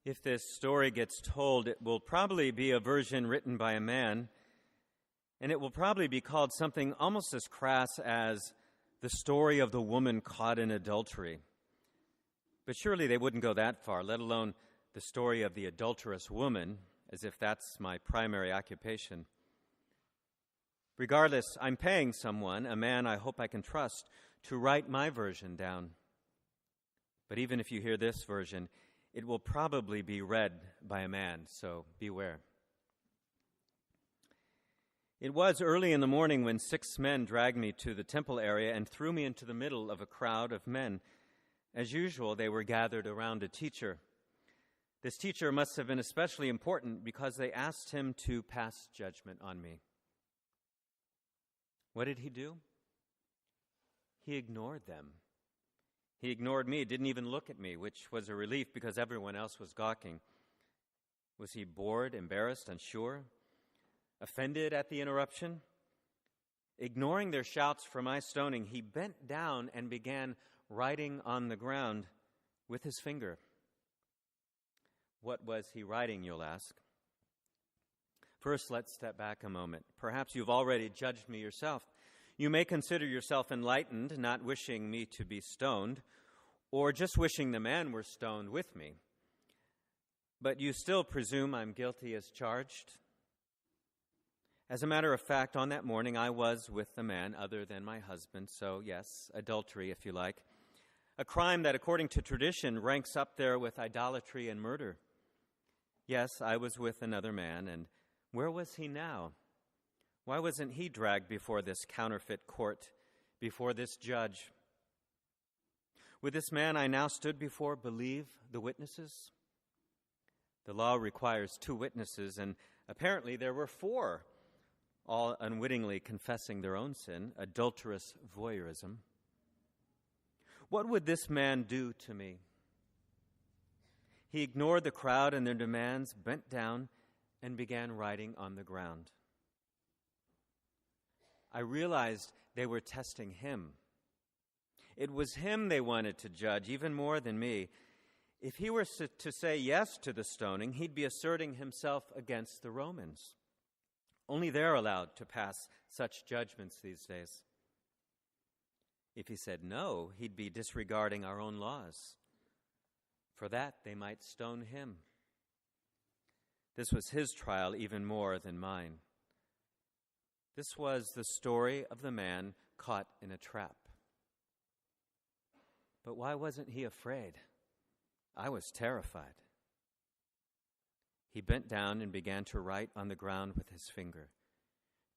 If this story gets told, it will probably be a version written by a man, and it will probably be called something almost as crass as the story of the woman caught in adultery. But surely they wouldn't go that far, let alone the story of the adulterous woman, as if that's my primary occupation. Regardless, I'm paying someone, a man I hope I can trust, to write my version down. But even if you hear this version, it will probably be read by a man, so beware. It was early in the morning when 6 men dragged me to the temple area and threw me into the middle of a crowd of men. As usual, they were gathered around a teacher. This teacher must have been especially important because they asked him to pass judgment on me. What did he do? He ignored them. He ignored me, didn't even look at me, which was a relief because everyone else was gawking. Was he bored, embarrassed, unsure, offended at the interruption? Ignoring their shouts for my stoning, he bent down and began writing on the ground with his finger. What was he writing, you'll ask? First, let's step back a moment. Perhaps you've already judged me yourself. You may consider yourself enlightened, not wishing me to be stoned, or just wishing the man were stoned with me. But you still presume I'm guilty as charged? As a matter of fact, on that morning I was with a man other than my husband, so yes, adultery if you like. A crime that according to tradition ranks up there with idolatry and murder. Yes, I was with another man, and where was he now? Why wasn't he dragged before this counterfeit court, before this judge? Would this man I now stood before believe the witnesses? The law requires 2 witnesses, and apparently there were 4, all unwittingly confessing their own sin, adulterous voyeurism. What would this man do to me? He ignored the crowd and their demands, bent down, and began writing on the ground. I realized they were testing him. It was him they wanted to judge, even more than me. If he were to say yes to the stoning, he'd be asserting himself against the Romans. Only they're allowed to pass such judgments these days. If he said no, he'd be disregarding our own laws. For that, they might stone him. This was his trial even more than mine. This was the story of the man caught in a trap. But why wasn't he afraid? I was terrified. He bent down and began to write on the ground with his finger,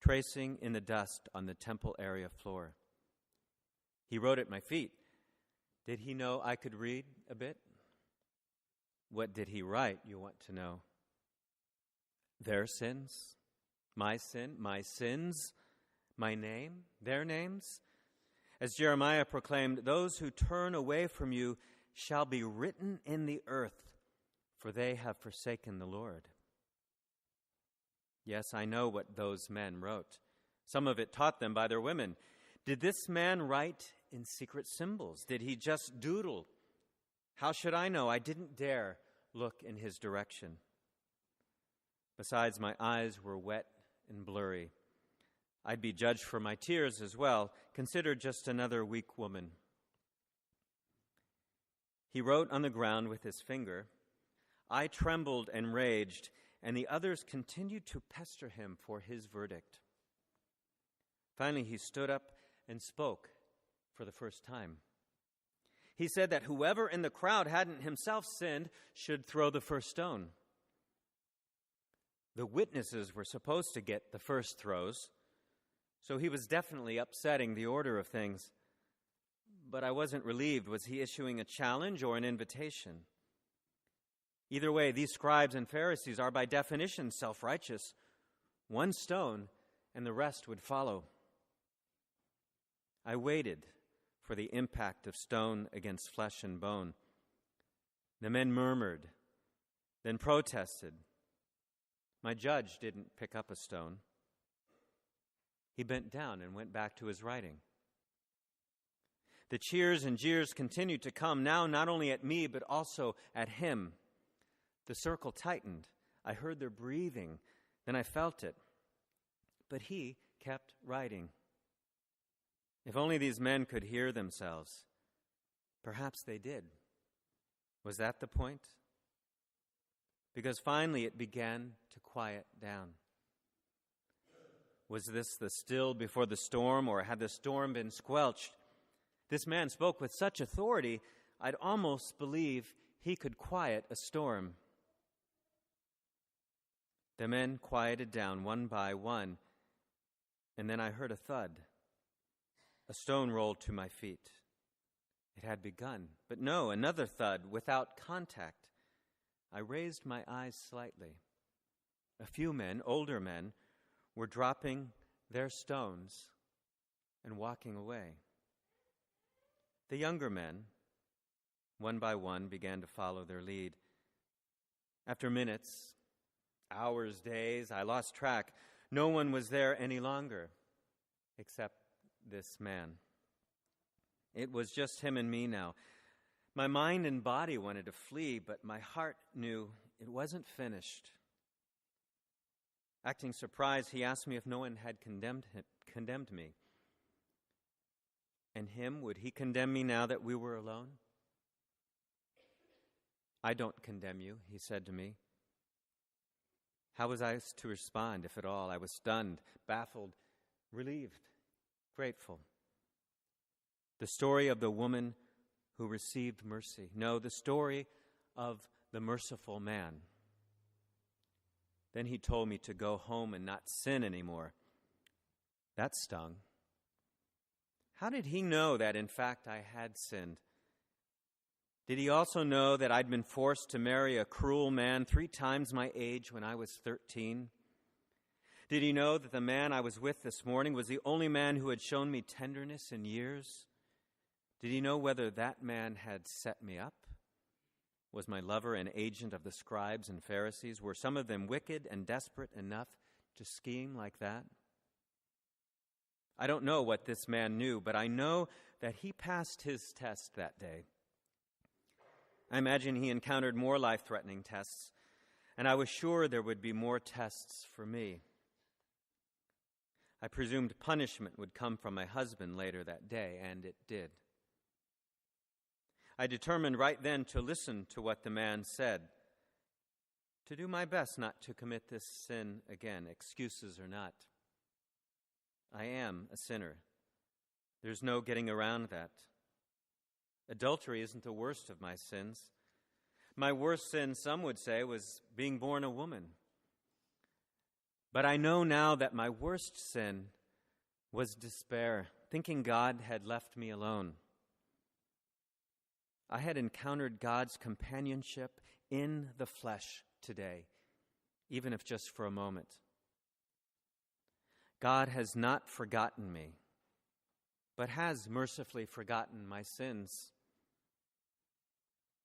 tracing in the dust on the temple area floor. He wrote at my feet. Did he know I could read a bit? What did he write, you want to know? Their sins, my sin, my sins, my name, their names. As Jeremiah proclaimed, those who turn away from you shall be written in the earth, for they have forsaken the Lord. Yes, I know what those men wrote. Some of it taught them by their women. Did this man write in secret symbols? Did he just doodle? How should I know? I didn't dare look in his direction. Besides, my eyes were wet and blurry. I'd be judged for my tears as well, considered just another weak woman. He wrote on the ground with his finger. I trembled and raged, and the others continued to pester him for his verdict. Finally, he stood up and spoke for the first time. He said that whoever in the crowd hadn't himself sinned should throw the first stone. The witnesses were supposed to get the first throws, so he was definitely upsetting the order of things. But I wasn't relieved. Was he issuing a challenge or an invitation? Either way, these scribes and Pharisees are by definition self-righteous. 1 stone and the rest would follow. I waited for the impact of stone against flesh and bone. The men murmured, then protested. My judge didn't pick up a stone. He bent down and went back to his writing. The cheers and jeers continued to come, now not only at me, but also at him. The circle tightened. I heard their breathing. Then I felt it. But he kept writing. If only these men could hear themselves. Perhaps they did. Was that the point? Because finally it began to quiet down. Was this the still before the storm, or had the storm been squelched? This man spoke with such authority, I'd almost believe he could quiet a storm. The men quieted down one by one, and then I heard a thud. A stone rolled to my feet. It had begun, but no, another thud without contact. I raised my eyes slightly. A few men, older men, were dropping their stones and walking away. The younger men, one by one, began to follow their lead. After minutes, hours, days, I lost track. No one was there any longer, except this man. It was just him and me now. My mind and body wanted to flee, but my heart knew it wasn't finished. Acting surprised, he asked me if no one had condemned me. And him, would he condemn me now that we were alone? I don't condemn you, he said to me. How was I to respond, if at all? I was stunned, baffled, relieved, grateful. The story of the woman who received mercy. No, the story of the merciful man. Then he told me to go home and not sin anymore. That stung. How did he know that, in fact, I had sinned? Did he also know that I'd been forced to marry a cruel man 3 times my age when I was 13? Did he know that the man I was with this morning was the only man who had shown me tenderness in years? Did he know whether that man had set me up? Was my lover an agent of the scribes and Pharisees? Were some of them wicked and desperate enough to scheme like that? I don't know what this man knew, but I know that he passed his test that day. I imagine he encountered more life-threatening tests, and I was sure there would be more tests for me. I presumed punishment would come from my husband later that day, and it did. I determined right then to listen to what the man said, to do my best not to commit this sin again, excuses or not. I am a sinner. There's no getting around that. Adultery isn't the worst of my sins. My worst sin, some would say, was being born a woman. But I know now that my worst sin was despair, thinking God had left me alone. I had encountered God's companionship in the flesh today, even if just for a moment. God has not forgotten me, but has mercifully forgotten my sins.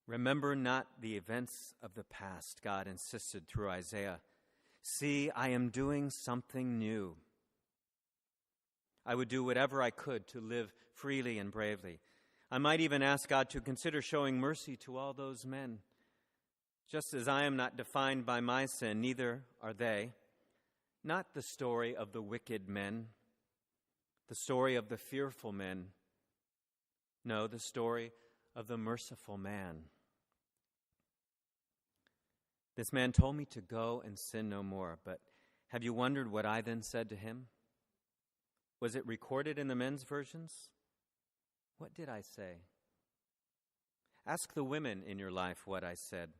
Remember not the events of the past, God insisted through Isaiah. See, I am doing something new. I would do whatever I could to live freely and bravely. I might even ask God to consider showing mercy to all those men. Just as I am not defined by my sin, neither are they. Not the story of the wicked men, the story of the fearful men. No, the story of the merciful man. This man told me to go and sin no more, but have you wondered what I then said to him? Was it recorded in the men's versions? What did I say? Ask the women in your life what I said.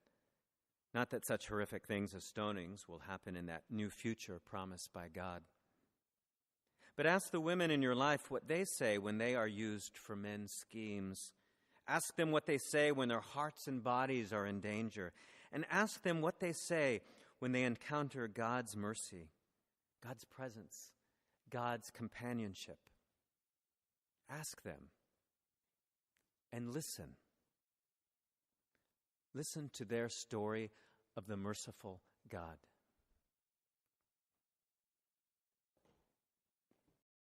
Not that such horrific things as stonings will happen in that new future promised by God. But ask the women in your life what they say when they are used for men's schemes. Ask them what they say when their hearts and bodies are in danger. And ask them what they say when they encounter God's mercy, God's presence, God's companionship. Ask them. And listen. Listen to their story of the merciful God.